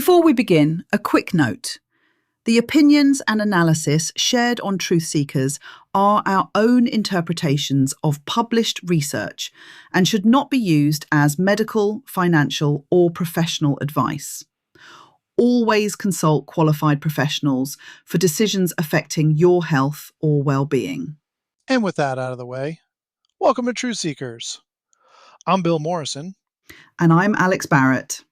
Before we begin, a quick note. The opinions and analysis shared on Truth Seekers are our own interpretations of published research and should not be used as medical, financial, or professional advice. Always consult qualified professionals for decisions affecting your health or well-being. And with that out of the way, welcome to Truth Seekers. I'm Bill Morrison. And I'm Alex Barrett.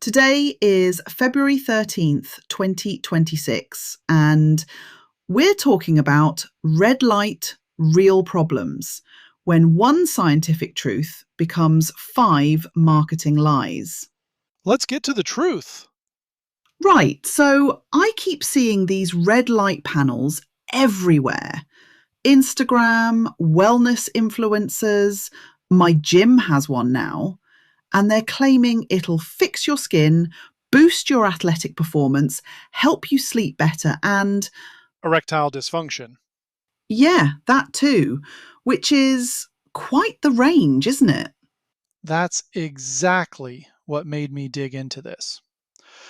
Today is February 13th, 2026, and we're talking about red light, real problems, when one scientific truth becomes 5 marketing lies. Let's get to the truth. Right, so I keep seeing these red light panels everywhere. Instagram, wellness influencers, my gym has one now. And they're claiming it'll fix your skin, boost your athletic performance, help you sleep better, and Erectile dysfunction. yeah, that too, which is quite the range, isn't it? That's exactly what made me dig into this.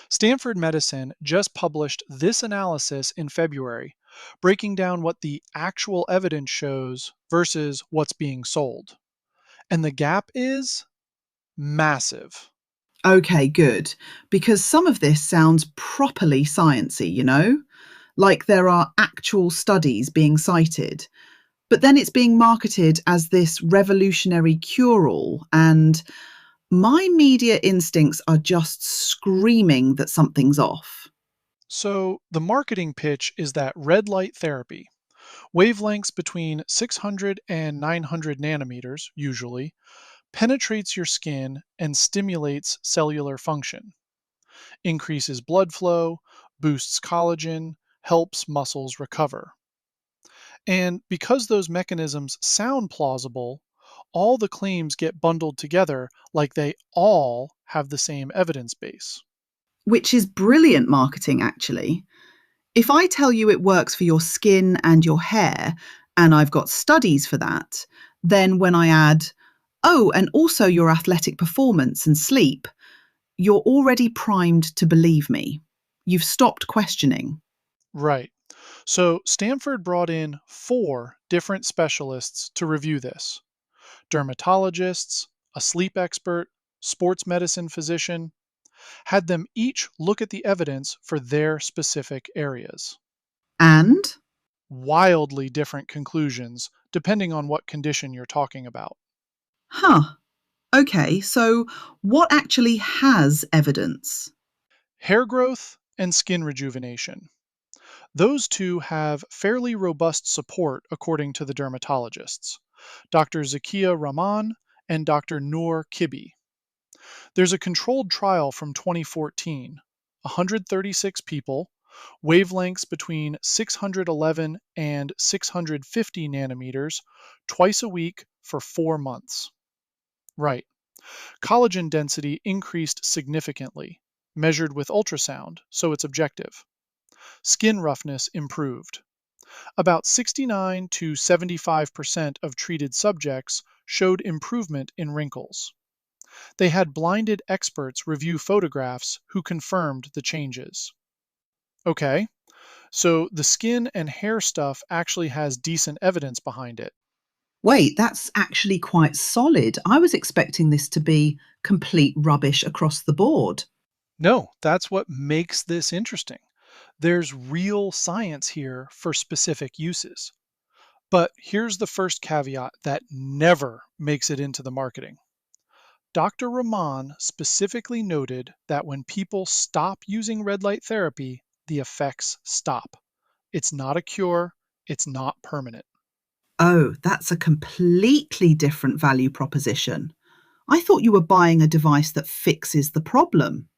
Stanford Medicine just published this analysis in February, breaking down what the actual evidence shows versus what's being sold. And the gap is massive. Okay, good, because some of this sounds properly sciencey, like there are actual studies being cited. But then it's being marketed as this revolutionary cure-all, and my media instincts are just screaming that something's off. So, the marketing pitch is that red light therapy, wavelengths between 600 and 900 nanometers, usually, penetrates your skin and stimulates cellular function, increases blood flow, boosts collagen, helps muscles recover. And because those mechanisms sound plausible, all the claims get bundled together like they all have the same evidence base. Which is brilliant marketing, actually. If I tell you it works for your skin and your hair, and I've got studies for that, then when I add, oh, and also your athletic performance and sleep, you're already primed to believe me. You've stopped questioning. Right. So Stanford brought in 4 different specialists to review this: dermatologists, a sleep expert, sports medicine physician, had them each look at the evidence for their specific areas. And? Wildly different conclusions depending on what condition you're talking about. Huh. Okay, so what actually has evidence? Hair growth and skin rejuvenation. Those two have fairly robust support according to the dermatologists, Dr. Zakia Rahman and Dr. Noor Kibbe. There's a controlled trial from 2014, 136 people, wavelengths between 611 and 650 nanometers, twice a week for 4 months. Right. Collagen density increased significantly, measured with ultrasound, so it's objective. Skin roughness improved. About 69 to 75% of treated subjects showed improvement in wrinkles. They had blinded experts review photographs who confirmed the changes. Okay, so the skin and hair stuff actually has decent evidence behind it. Wait, that's actually quite solid. I was expecting this to be complete rubbish across the board. No, that's what makes this interesting. There's real science here for specific uses. But here's the first caveat that never makes it into the marketing. Dr. Rahman specifically noted that when people stop using red light therapy, the effects stop. It's not a cure, it's not permanent. Oh, that's a completely different value proposition. I thought you were buying a device that fixes the problem.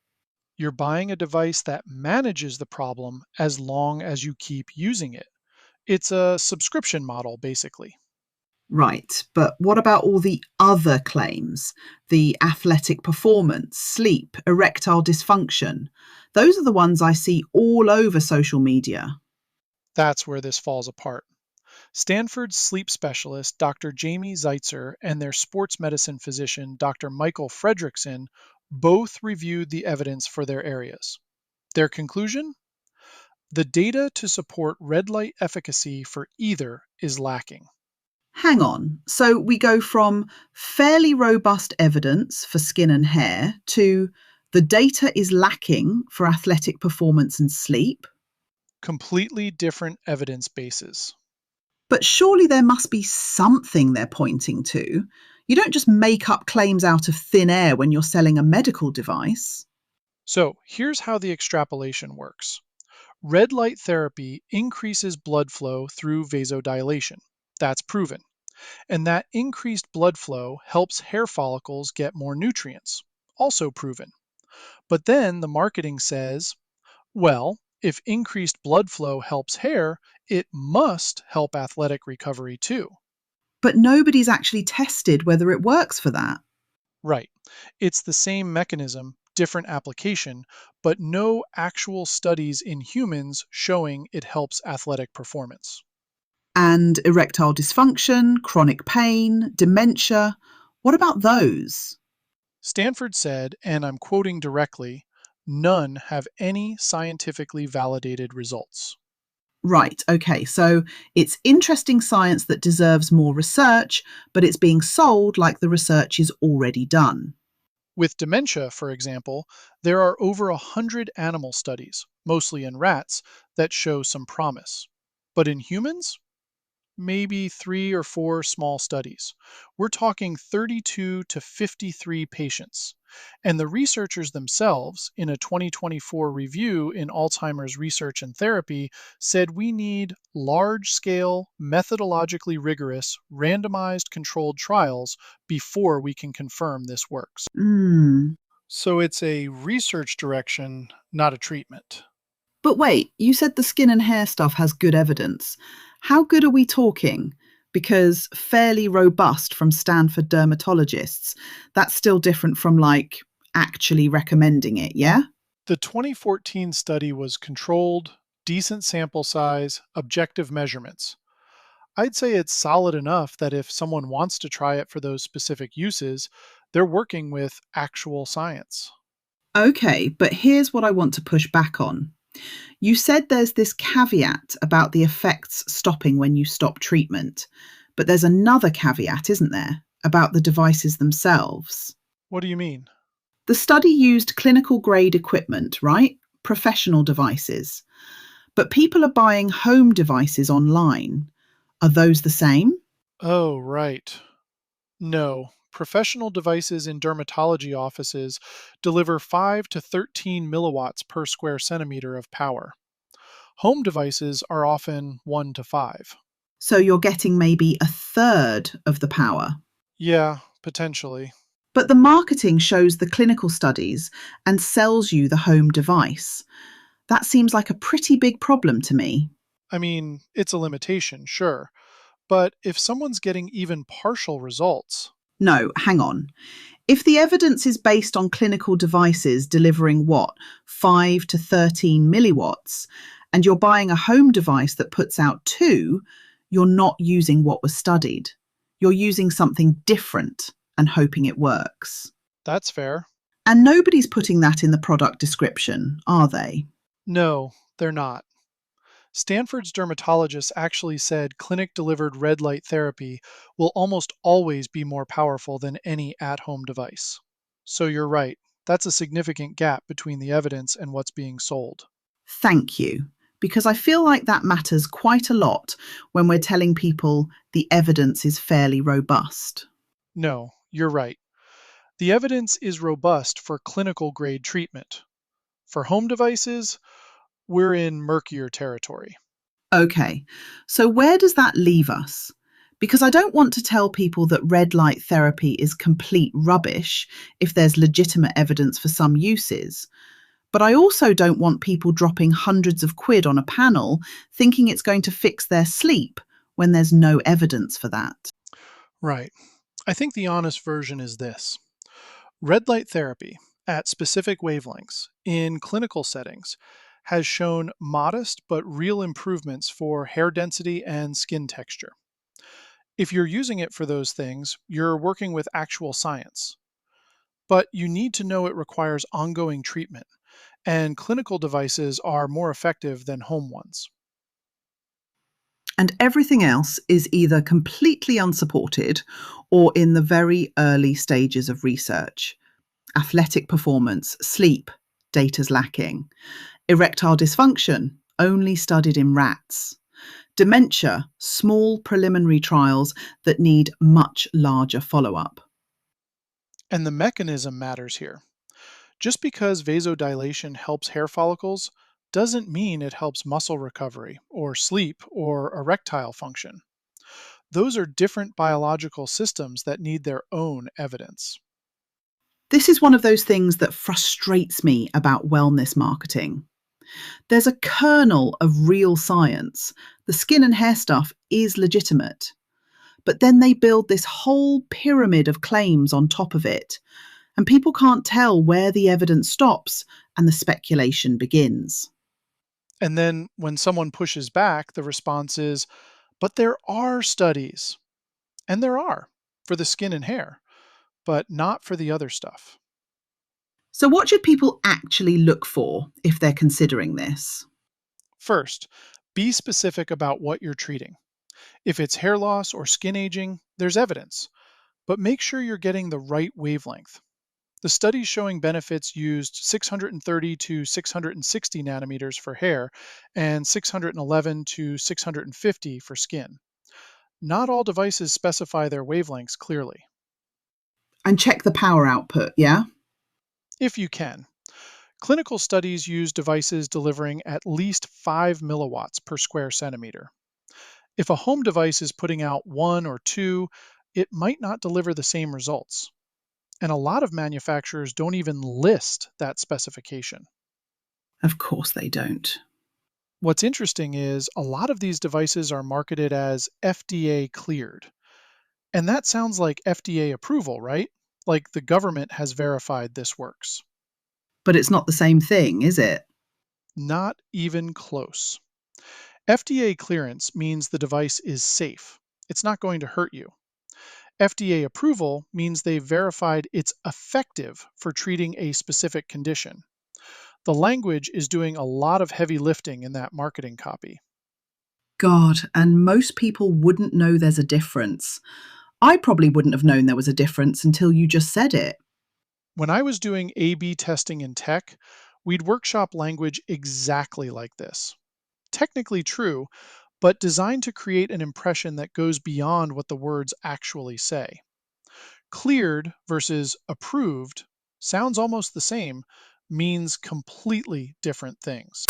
You're buying a device that manages the problem as long as you keep using it. It's a subscription model, basically. Right, but what about all the other claims? The athletic performance, sleep, erectile dysfunction. Those are the ones I see all over social media. That's where this falls apart. Stanford's sleep specialist, Dr. Jamie Zeitzer, and their sports medicine physician, Dr. Michael Fredrickson, Both reviewed the evidence for their areas. Their conclusion? The data to support red light efficacy for either is lacking. Hang on. So we go from fairly robust evidence for skin and hair to the data is lacking for athletic performance and sleep. Completely different evidence bases. But surely there must be something they're pointing to. You don't just make up claims out of thin air when you're selling a medical device. So here's how the extrapolation works. Red light therapy increases blood flow through vasodilation. That's proven. And that increased blood flow helps hair follicles get more nutrients. Also proven. But then the marketing says, well, if increased blood flow helps hair, it must help athletic recovery too. But nobody's actually tested whether it works for that. Right. It's the same mechanism, different application, but no actual studies in humans showing it helps athletic performance. And erectile dysfunction, chronic pain, dementia. What about those? Stanford said, and I'm quoting directly, none have any scientifically validated results. Right, okay, so it's interesting science that deserves more research, but it's being sold like the research is already done. With dementia, for example, there are over 100 animal studies, mostly in rats, that show some promise. But in humans, maybe 3 or 4 small studies. We're talking 32 to 53 patients. And the researchers themselves, in a 2024 review in Alzheimer's Research and Therapy, said we need large scale, methodologically rigorous, randomized controlled trials before we can confirm this works. Hmm. So it's a research direction, not a treatment. But wait, you said the skin and hair stuff has good evidence. How good are we talking? Because fairly robust from Stanford dermatologists, that's still different from like actually recommending it, yeah? The 2014 study was controlled, decent sample size, objective measurements. I'd say it's solid enough that if someone wants to try it for those specific uses, they're working with actual science. Okay, but here's what I want to push back on. You said there's this caveat about the effects stopping when you stop treatment, but there's another caveat, isn't there, about the devices themselves? What do you mean? The study used clinical grade equipment, right? Professional devices. But people are buying home devices online. Are those the same? Oh, right. No. Professional devices in dermatology offices deliver 5 to 13 milliwatts per square centimeter of power. Home devices are often 1 to 5. So you're getting maybe a third of the power. Yeah, potentially. But the marketing shows the clinical studies and sells you the home device. That seems like a pretty big problem to me. I mean, it's a limitation, sure. But if someone's getting even partial results, No, hang on. If the evidence is based on clinical devices delivering what, 5 to 13 milliwatts, and you're buying a home device that puts out 2, you're not using what was studied. You're using something different and hoping it works. that's fair. And nobody's putting that in the product description, are they? No, they're not. Stanford's dermatologist actually said clinic delivered red light therapy will almost always be more powerful than any at home device. So you're right, that's a significant gap between the evidence and what's being sold. Thank you. Because I feel like that matters quite a lot when we're telling people the evidence is fairly robust. No, you're right. The evidence is robust for clinical grade treatment. For home devices, we're in murkier territory. Okay, so where does that leave us? Because I don't want to tell people that red light therapy is complete rubbish if there's legitimate evidence for some uses. But I also don't want people dropping hundreds of quid on a panel thinking it's going to fix their sleep when there's no evidence for that. Right. I think the honest version is this. Red light therapy at specific wavelengths in clinical settings has shown modest but real improvements for hair density and skin texture. If you're using it for those things, you're working with actual science. but you need to know it requires ongoing treatment, and clinical devices are more effective than home ones. And everything else is either completely unsupported or in the very early stages of research. Athletic performance, sleep, data's lacking. Erectile dysfunction, only studied in rats. Dementia, small preliminary trials that need much larger follow up. And the mechanism matters here. Just because vasodilation helps hair follicles doesn't mean it helps muscle recovery or sleep or erectile function. Those are different biological systems that need their own evidence. This is one of those things that frustrates me about wellness marketing. There's a kernel of real science. The skin and hair stuff is legitimate. But then they build this whole pyramid of claims on top of it, and people can't tell where the evidence stops and the speculation begins. And then when someone pushes back, the response is, but there are studies. And there are for the skin and hair, but not for the other stuff. So, what should people actually look for if they're considering this? First, be specific about what you're treating. If it's hair loss or skin aging, there's evidence, but make sure you're getting the right wavelength. The studies showing benefits used 630 to 660 nanometers for hair and 611 to 650 for skin. Not all devices specify their wavelengths clearly. And check the power output, yeah? If you can, clinical studies use devices delivering at least 5 milliwatts per square centimeter. If a home device is putting out 1 or 2, it might not deliver the same results. And a lot of manufacturers don't even list that specification. Of course they don't. What's interesting is a lot of these devices are marketed as FDA cleared. And that sounds like FDA approval, right? Like the government has verified this works. But it's not the same thing, is it? Not even close. FDA clearance means the device is safe. It's not going to hurt you. FDA approval means they've verified it's effective for treating a specific condition. The language is doing a lot of heavy lifting in that marketing copy. God, and most people wouldn't know there's a difference. I probably wouldn't have known there was a difference until you just said it. When I was doing A/B testing in tech, we'd workshop language exactly like this. Technically true, but designed to create an impression that goes beyond what the words actually say. Cleared versus approved sounds almost the same, means completely different things.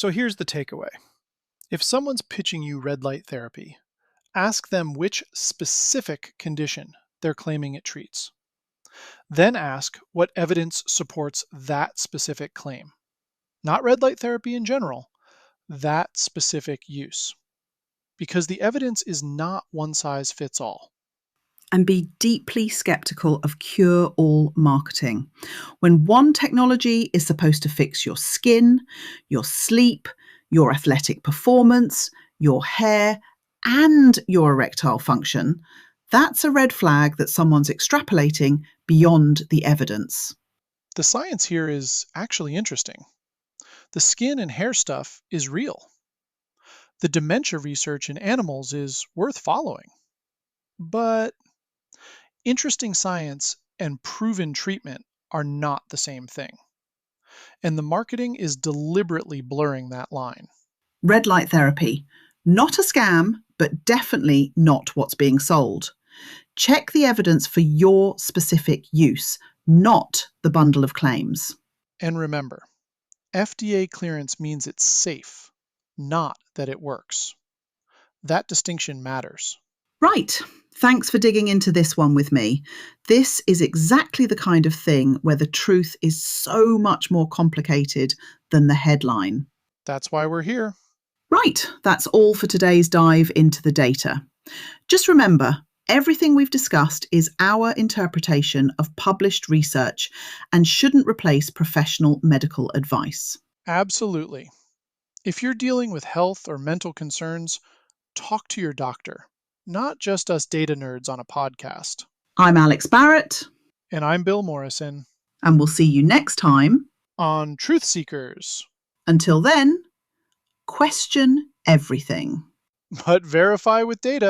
So here's the takeaway. If someone's pitching you red light therapy, ask them which specific condition they're claiming it treats. Then ask what evidence supports that specific claim. Not red light therapy in general, that specific use. Because the evidence is not one size fits all. And be deeply skeptical of cure-all marketing. When one technology is supposed to fix your skin, your sleep, your athletic performance, your hair, and your erectile function, that's a red flag that someone's extrapolating beyond the evidence. The science here is actually interesting. The skin and hair stuff is real. The dementia research in animals is worth following. But interesting science and proven treatment are not the same thing. And the marketing is deliberately blurring that line. Red light therapy, not a scam, but definitely not what's being sold. Check the evidence for your specific use, not the bundle of claims. And remember, FDA clearance means it's safe, not that it works. That distinction matters. Right. Thanks for digging into this one with me. This is exactly the kind of thing where the truth is so much more complicated than the headline. That's why we're here. Right. That's all for today's dive into the data. Just remember, everything we've discussed is our interpretation of published research and shouldn't replace professional medical advice. Absolutely. If you're dealing with health or mental concerns, talk to your doctor, not just us data nerds on a podcast. I'm Alex Barrett. And I'm Bill Morrison. And we'll see you next time on Truth Seekers. Until then, question everything. But verify with data.